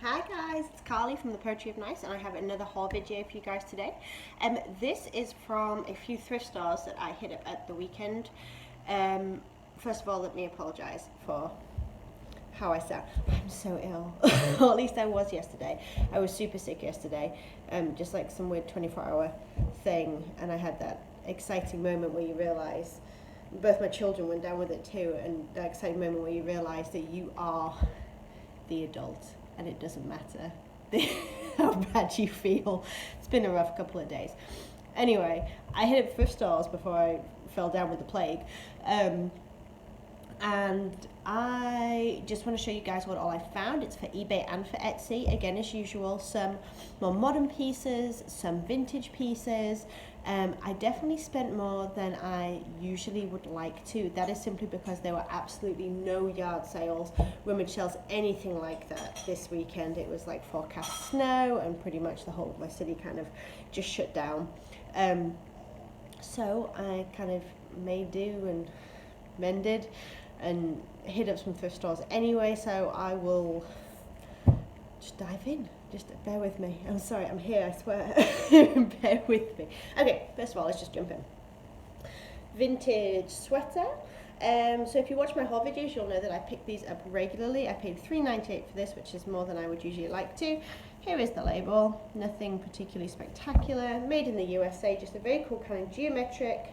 Hi guys, it's Carly from the Poetry of Nice, and I have another haul video for you guys today. This is from a few thrift stores that I hit up at the weekend. First of all, let me apologise for how I sound. I'm so ill, or at least I was yesterday. I was super sick yesterday, just like some weird 24-hour thing, and I had that exciting moment where you realise, both my children went down with it too, and that exciting moment where you realise that you are the adult and it doesn't matter how bad you feel. It's been a rough couple of days. Anyway, I hit up thrift stores before I fell down with the plague. And I just want to show you guys what all I found. It's for eBay and for Etsy. Again, as usual, some more modern pieces, some vintage pieces. I definitely spent more than I usually would like to. That is simply because there were absolutely no yard sales, rummage sales, anything like that this weekend. It was like forecast snow and pretty much the whole of my city kind of just shut down. So I kind of made do and mended and hit up some thrift stores anyway, so I will just dive in. Just bear with me. I'm sorry, I'm here, I swear. Bear with me. Okay, first of all, let's just jump in. Vintage sweater. So if you watch my haul videos, you'll know that I pick these up regularly. I paid $3.98 for this, which is more than I would usually like to. Here is the label. Nothing particularly spectacular. Made in the USA, just a very cool kind of geometric.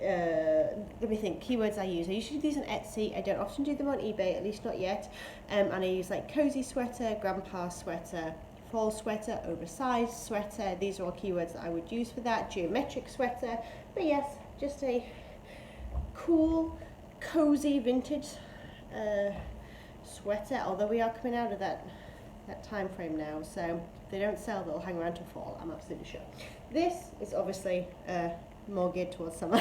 Let me think, keywords I use. I usually do these on Etsy. I don't often do them on eBay, at least not yet. And I use like cozy sweater, grandpa sweater, fall sweater, oversized sweater. These are all keywords that I would use for that. Geometric sweater. But yes, just a cool, cozy vintage sweater. Although we are coming out of that time frame now, so if they don't sell, they'll hang around till fall, I'm absolutely sure. This is obviously more geared towards summer.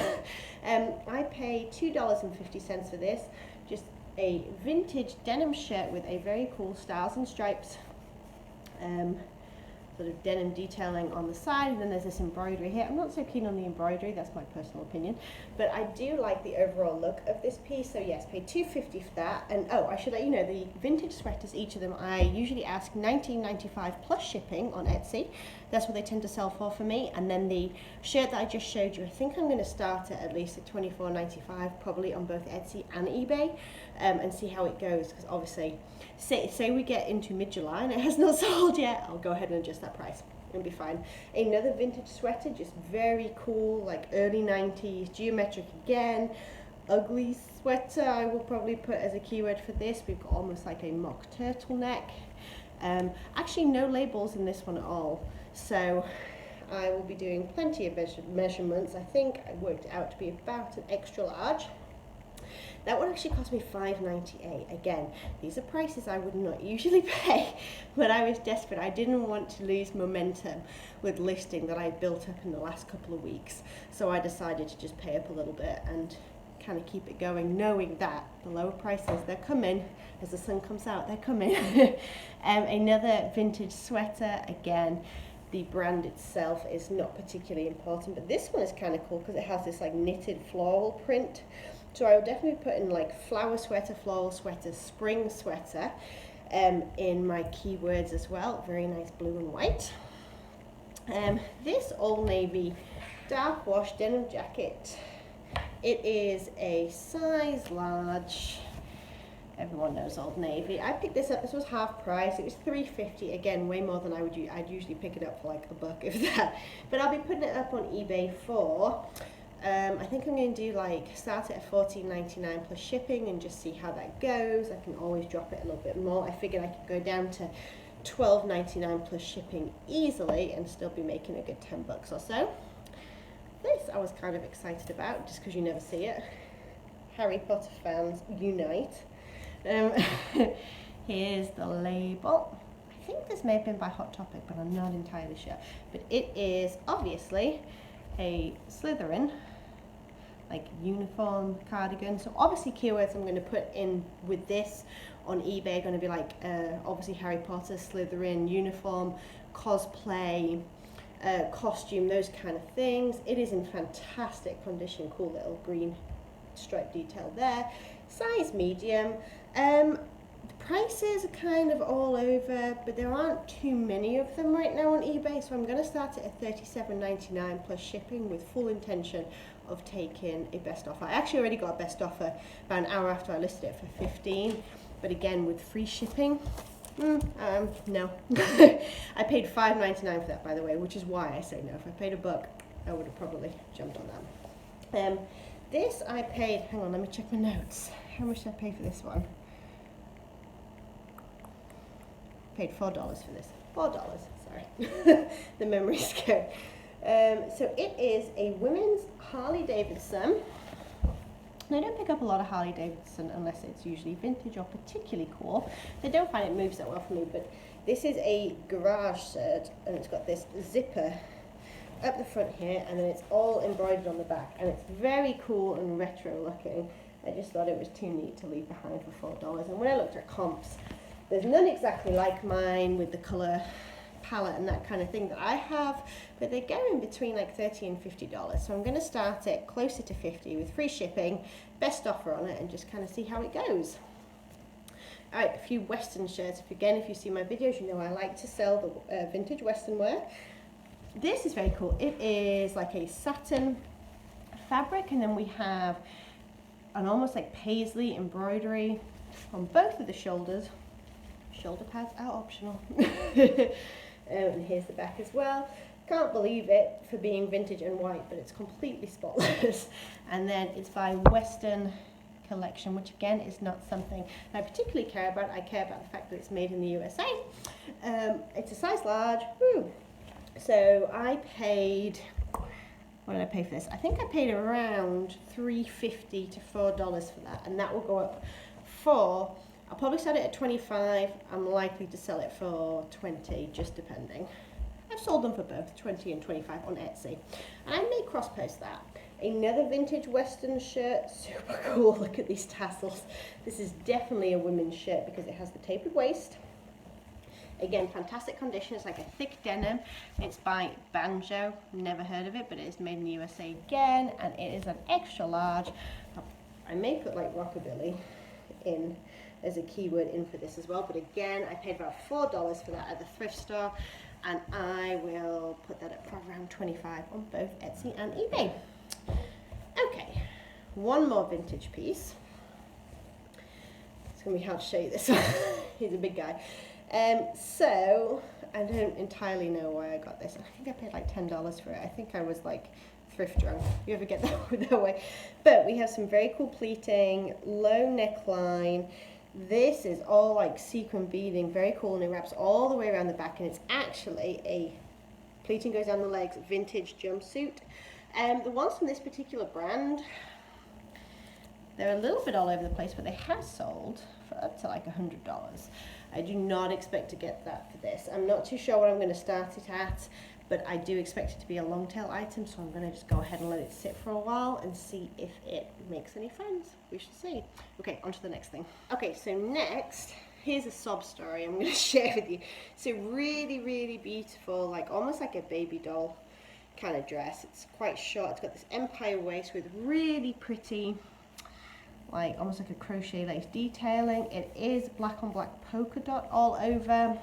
I paid $2.50 for this. Just a vintage denim shirt with a very cool stars and stripes, sort of denim detailing on the side, and then there's this embroidery here. I'm not so keen on the embroidery, that's my personal opinion, but I do like the overall look of this piece. So yes, paid $2.50 for that. And oh, I should let you know, the vintage sweaters, each of them, I usually ask $19.95 plus shipping on Etsy. That's what they tend to sell for me. And then the shirt that I just showed you, I think I'm going to start at least at $24.95 probably on both Etsy and eBay, and see how it goes, because obviously say we get into mid-July and it has not sold yet, I'll go ahead and adjust that price. It'll be fine. Another vintage sweater, just very cool, like early 90s, geometric again. Ugly sweater, I will probably put as a keyword for this. We've got almost like a mock turtleneck. Actually no labels in this one at all, so I will be doing plenty of measurements. I think I worked it out to be about an extra large. That one actually cost me $5.98. Again, these are prices I would not usually pay, but I was desperate. I didn't want to lose momentum with listing that I built up in the last couple of weeks, so I decided to just pay up a little bit and kind of keep it going, knowing that the lower prices, they're coming. As the sun comes out, they're coming. Another vintage sweater. Again, the brand itself is not particularly important, but this one is kind of cool because it has this like knitted floral print. So I would definitely put in like flower sweater, floral sweater, spring sweater in my keywords as well. Very nice blue and white. This Old Navy dark wash denim jacket. It is a size large. Everyone knows Old Navy. I picked this up, this was half price. It was $3.50, again, way more than I'd usually pick it up for like $1, if that. But I'll be putting it up on eBay for, I think I'm going to do like, start it at $14.99 plus shipping and just see how that goes. I can always drop it a little bit more. I figured I could go down to $12.99 plus shipping easily and still be making a good $10 or so. This I was kind of excited about, just because you never see it. Harry Potter fans unite. Here's the label. I think this may have been by Hot Topic, but I'm not entirely sure. But it is obviously a Slytherin, like uniform cardigan. So obviously keywords I'm going to put in with this on eBay are going to be like obviously Harry Potter, Slytherin, uniform, cosplay, costume, those kind of things. It is in fantastic condition. Cool little green stripe detail there. Size medium. Prices are kind of all over, but there aren't too many of them right now on eBay, so I'm going to start it at $37.99 plus shipping with full intention of taking a best offer. I actually already got a best offer about an hour after I listed it for $15, but again with free shipping. No. I paid $5.99 for that, by the way, which is why I say no. If I paid $1, I would have probably jumped on that. This I paid, hang on, let me check my notes. How much did I pay for this one? Paid $4 for this. $4, sorry. The memory's going. So it is a women's Harley Davidson. And I don't pick up a lot of Harley Davidson unless it's usually vintage or particularly cool. I don't find it moves that well for me, but this is a garage shirt, and it's got this zipper up the front here, and then it's all embroidered on the back, and it's very cool and retro looking. I just thought it was too neat to leave behind for $4. And when I looked at comps, there's none exactly like mine with the colour palette and that kind of thing that I have, but they go in between like $30 and $50. So I'm going to start it closer to $50 with free shipping, best offer on it, and just kind of see how it goes. Alright, a few Western shirts. If you see my videos, you know I like to sell the vintage Western wear. This is very cool. It is like a satin fabric, and then we have an almost like paisley embroidery on both of the shoulders. Shoulder pads are optional. And here's the back as well. Can't believe it for being vintage and white, but it's completely spotless. And then it's by Western Collection, which again is not something I particularly care about. I care about the fact that it's made in the USA. It's a size large. Woo. So I paid, what did I pay for this? I think I paid around $3.50 to $4 for that, and that will go up for, I'll probably sell it at 25. I'm likely to sell it for 20, just depending. I've sold them for both 20 and 25 on Etsy, and I may cross post that. Another vintage Western shirt, super cool. Look at these tassels. This is definitely a women's shirt because it has the tapered waist. Again, fantastic condition. It's like a thick denim. It's by Banjo. Never heard of it, but it is made in the USA again, and it is an extra large. I may put like rockabilly in as a keyword in for this as well, but again, I paid about $4 for that at the thrift store, and I will put that up for around 25 on both Etsy and eBay. Okay, one more vintage piece. It's gonna be hard to show you this one. He's a big guy. So I don't entirely know why I got this. I think I paid like $10 for it. I think I was like thrift drunk. You ever get that way? But we have some very cool pleating, low neckline. This is all like sequin beading, very cool, and it wraps all the way around the back, and it's actually a pleating goes down the legs vintage jumpsuit. The ones from this particular brand, they're a little bit all over the place, but they have sold for up to like $100. I do not expect to get that for this. I'm not too sure what I'm going to start it at, but I do expect it to be a long tail item, so I'm going to just go ahead and let it sit for a while and see if it makes any friends. We shall see. Okay, on to the next thing. Okay, so next, here's a sob story I'm going to share with you. It's a really, really beautiful, like almost like a baby doll kind of dress. It's quite short. It's got this empire waist with really pretty, like almost like a crochet lace detailing. It is black on black polka dot all over.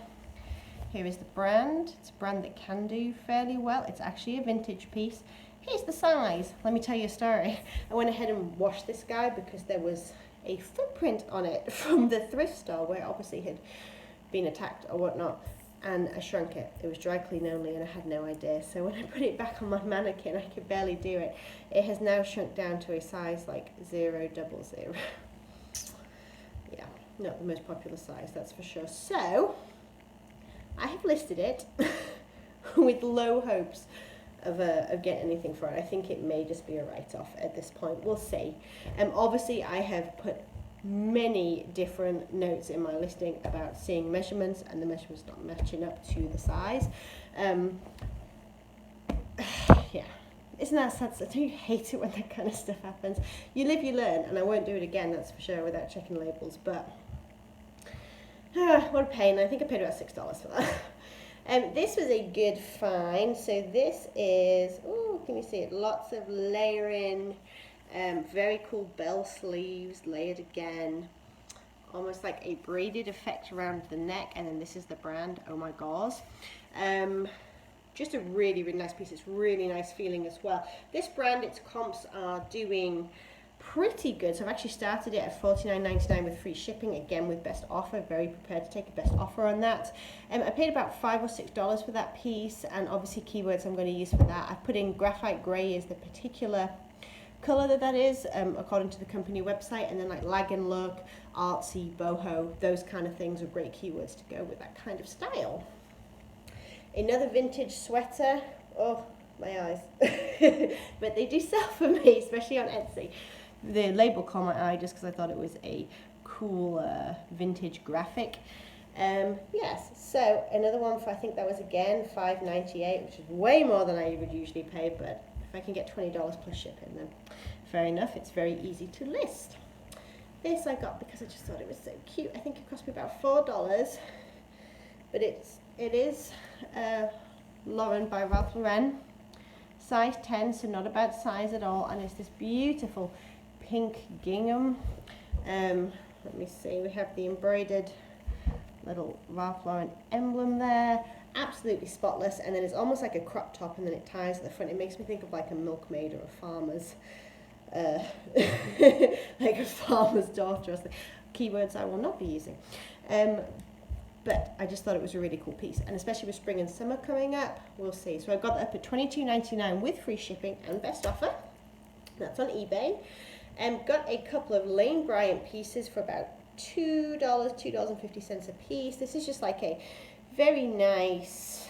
Here is the brand. It's a brand that can do fairly well. It's actually a vintage piece. Here's the size. Let me tell you a story. I went ahead and washed this guy because there was a footprint on it from the thrift store where it obviously had been attacked or whatnot, and I shrunk it. It was dry clean only, and I had no idea. So when I put it back on my mannequin, I could barely do it. It has now shrunk down to a size like 000. Yeah, not the most popular size, that's for sure. So I have listed it with low hopes of getting anything for it. I think it may just be a write-off at this point. We'll see. Obviously, I have put many different notes in my listing about seeing measurements and the measurements not matching up to the size. Yeah, isn't that sad? I do hate it when that kind of stuff happens. You live, you learn, and I won't do it again, that's for sure, without checking labels, but what a pain. I think I paid about $6 for that. This was a good find. So this is, oh, can you see it? Lots of layering, very cool bell sleeves, layered again. almost like a braided effect around the neck, and then this is the brand, Oh My Gauze. Just a really, really nice piece. It's really nice feeling as well. This brand, its comps are doing pretty good. So I've actually started it at $49.99 with free shipping, again with best offer. Very prepared to take a best offer on that. I paid about $5 or $6 for that piece, and obviously keywords I'm going to use for that. I put in graphite grey as the particular color that is, according to the company website, and then like lagging look, artsy, boho, those kind of things are great keywords to go with that kind of style. Another vintage sweater. Oh, my eyes. But they do sell for me, especially on Etsy. The label caught my eye just because I thought it was a cool vintage graphic. Yes, so another one for, I think that was again $5.98, which is way more than I would usually pay, but if I can get $20 plus shipping, then fair enough. It's very easy to list. This I got because I just thought it was so cute. I think it cost me about $4, but it is Lauren by Ralph Lauren, size 10, so not a bad size at all, and it's this beautiful pink gingham. Let me see, we have the embroidered little Ralph Lauren emblem there, absolutely spotless, and then it's almost like a crop top, and then it ties at the front. It makes me think of like a milkmaid or a farmer's like a farmer's daughter or something. Keywords I will not be using. But I just thought it was a really cool piece, and especially with spring and summer coming up, we'll see. So I got that up at $22.99 with free shipping and best offer. That's on eBay. Got a couple of Lane Bryant pieces for about $2.50 a piece. This is just like a very nice,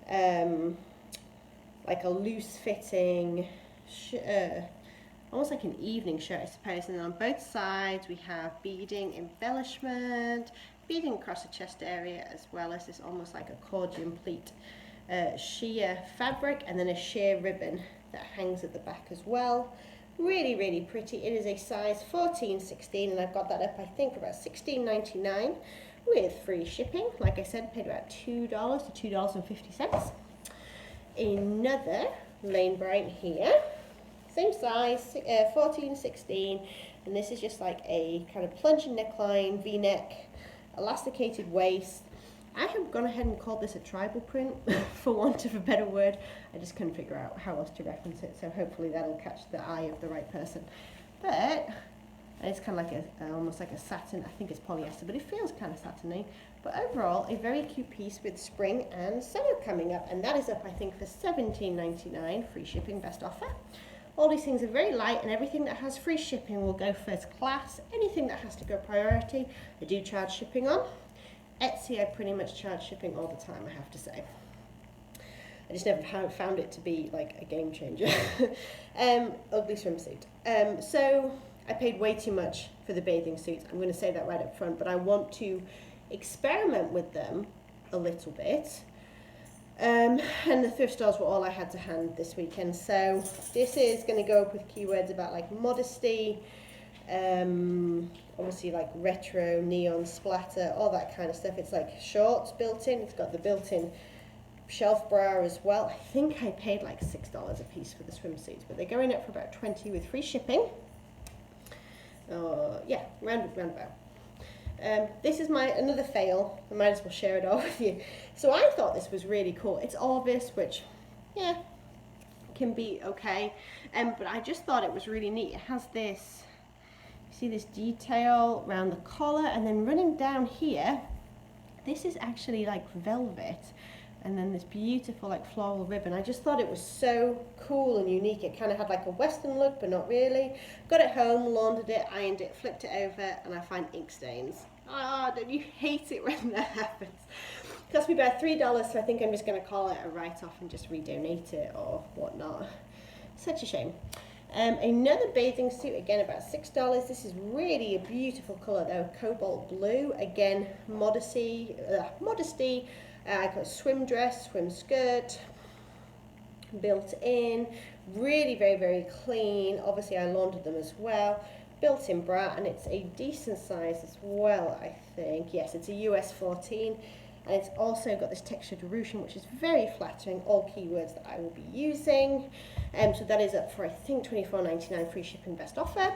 like a loose fitting, almost like an evening shirt, I suppose. And then on both sides we have beading embellishment, beading across the chest area, as well as this almost like accordion pleat sheer fabric, and then a sheer ribbon that hangs at the back as well. Really, really pretty. It is a size 14-16, and I've got that up, I think, about $16.99 with free shipping. Like I said, paid about $2 to $2.50. Another Lane Bryant here, same size, 14-16, and this is just like a kind of plunging neckline, V-neck, elasticated waist. I have gone ahead and called this a tribal print, for want of a better word. I just couldn't figure out how else to reference it, so hopefully that'll catch the eye of the right person. But it's kind of like almost like a satin. I think it's polyester, but it feels kind of satiny. But overall, a very cute piece with spring and summer coming up, and that is up, I think, for $17.99, free shipping, best offer. All these things are very light, and everything that has free shipping will go first class. Anything that has to go priority, I do charge shipping on. Etsy, I pretty much charge shipping all the time, I have to say. I just never found it to be like a game changer. Ugly swimsuit. So I paid way too much for the bathing suits. I'm going to say that right up front, but I want to experiment with them a little bit. And the thrift stores were all I had to hand this weekend. So this is going to go up with keywords about like modesty, obviously like retro, neon splatter, all that kind of stuff. It's like shorts built in. It's got the built-in shelf bra as well. I think I paid like $6 a piece for the swimsuits, but they're going up for about $20 with free shipping. Yeah, roundabout. This is another fail. I might as well share it all with you. So I thought this was really cool. It's Orvis, which, yeah, can be okay. But I just thought it was really neat. It has this, see this detail around the collar, and then running down here, this is actually like velvet, and then this beautiful like floral ribbon. I just thought it was so cool and unique. It kind of had like a western look, but not really. Got it home, laundered it, ironed it, flipped it over, and I find ink stains. Ah, don't you hate it when that happens? It cost me about $3, so I think I'm just going to call it a write-off and just redonate it or whatnot. Such a shame. Another bathing suit, again about $6. This is really a beautiful colour though, cobalt blue. Again, modesty. I got a swim dress, swim skirt, built in. Really very, very clean. Obviously I laundered them as well. Built-in bra, and it's a decent size as well, I think. Yes, it's a US 14. And it's also got this textured ruching, which is very flattering. All keywords that I will be using. So that is up for, I think, $24.99 free shipping, best offer.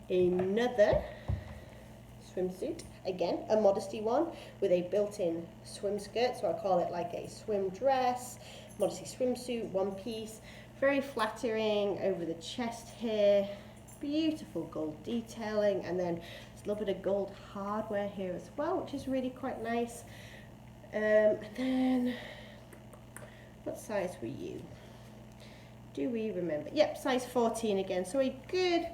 Another swimsuit. Again, a modesty one with a built-in swim skirt, so I call it like a swim dress, modesty swimsuit, one piece. Very flattering over the chest here. Beautiful gold detailing, and then there's a little bit of gold hardware here as well, which is really quite nice. And then, what size were you? Do we remember? Yep, size 14 again, so a good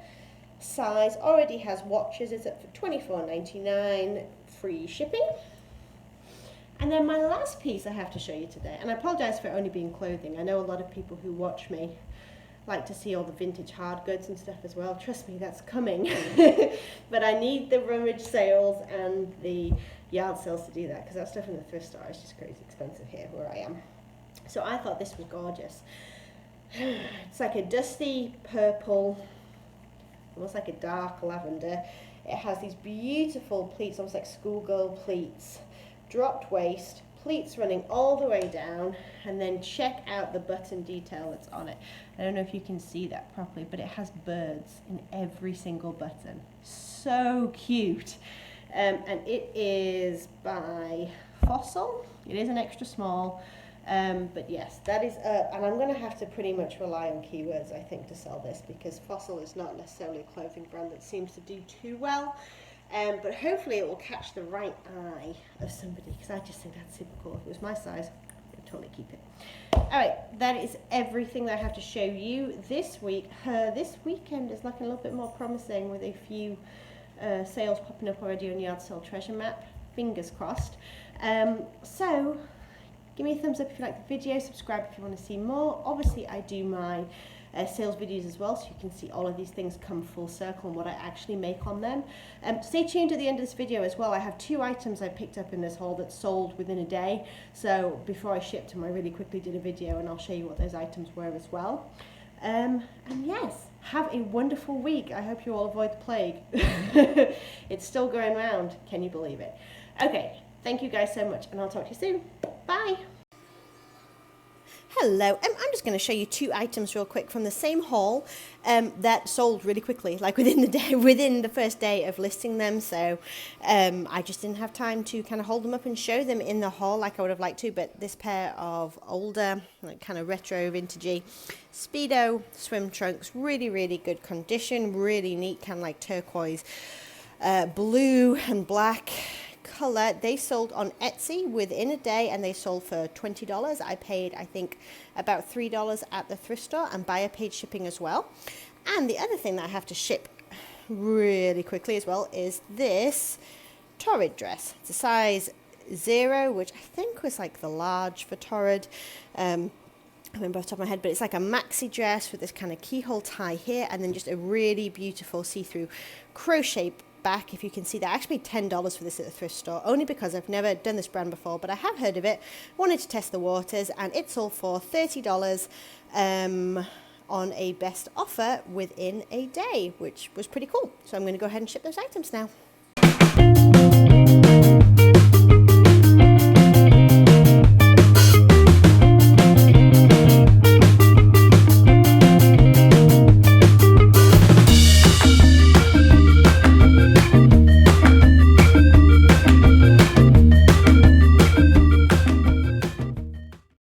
size. Already has watches, it's up for $24.99, free shipping. And then my last piece I have to show you today, and I apologize for it only being clothing. I know a lot of people who watch me like to see all the vintage hard goods and stuff as well. Trust me, that's coming. But I need the rummage sales and the yard sales to do that, because that stuff in the thrift store is just crazy expensive here where I am. So I thought this was gorgeous. It's like a dusty purple, almost like a dark lavender. It has these beautiful pleats, almost like schoolgirl pleats, dropped waist, pleats running all the way down, and then check out the button detail that's on it. I don't know if you can see that properly, but it has birds in every single button. So cute. And it is by Fossil. It is an extra small, but yes, that is, and I'm going to have to pretty much rely on keywords, I think, to sell this, because Fossil is not necessarily a clothing brand that seems to do too well. But hopefully it will catch the right eye of somebody, because I just think that's super cool. If it was my size, I'd totally keep it. Alright, that is everything that I have to show you this week. This weekend is looking a little bit more promising, with a few sales popping up already on Yard Sale Treasure Map. Fingers crossed. So, give me a thumbs up if you like the video, subscribe if you want to see more. Obviously, I do my sales videos as well, so you can see all of these things come full circle and what I actually make on them. Stay tuned at the end of this video as well. I have 2 items I picked up in this haul that sold within a day, so before I shipped them I really quickly did a video, and I'll show you what those items were as well. And yes, have a wonderful week. I hope you all avoid the plague. It's still going around, can you believe it? Okay, thank you guys so much, and I'll talk to you soon. Bye. Hello, I'm just going to show you 2 items real quick from the same haul that sold really quickly, like within the first day of listing them. So I just didn't have time to kind of hold them up and show them in the haul like I would have liked to. But this pair of older, like kind of retro vintagey Speedo swim trunks, really good condition, really neat, kind of like turquoise, blue and black color. They sold on Etsy within a day, and they sold for $20. I paid, I think, about $3 at the thrift store, and buyer paid shipping as well. And the other thing that I have to ship really quickly as well is this Torrid dress. It's a size 0, which I think was like the large for Torrid. I remember off the top of my head, but it's like a maxi dress with this kind of keyhole tie here, and then just a really beautiful see-through crochet back, if you can see that. I actually paid $10 for this at the thrift store, only because I've never done this brand before, but I have heard of it, wanted to test the waters, and it sold for $30 on a best offer within a day, which was pretty cool. So I'm going to go ahead and ship those items now.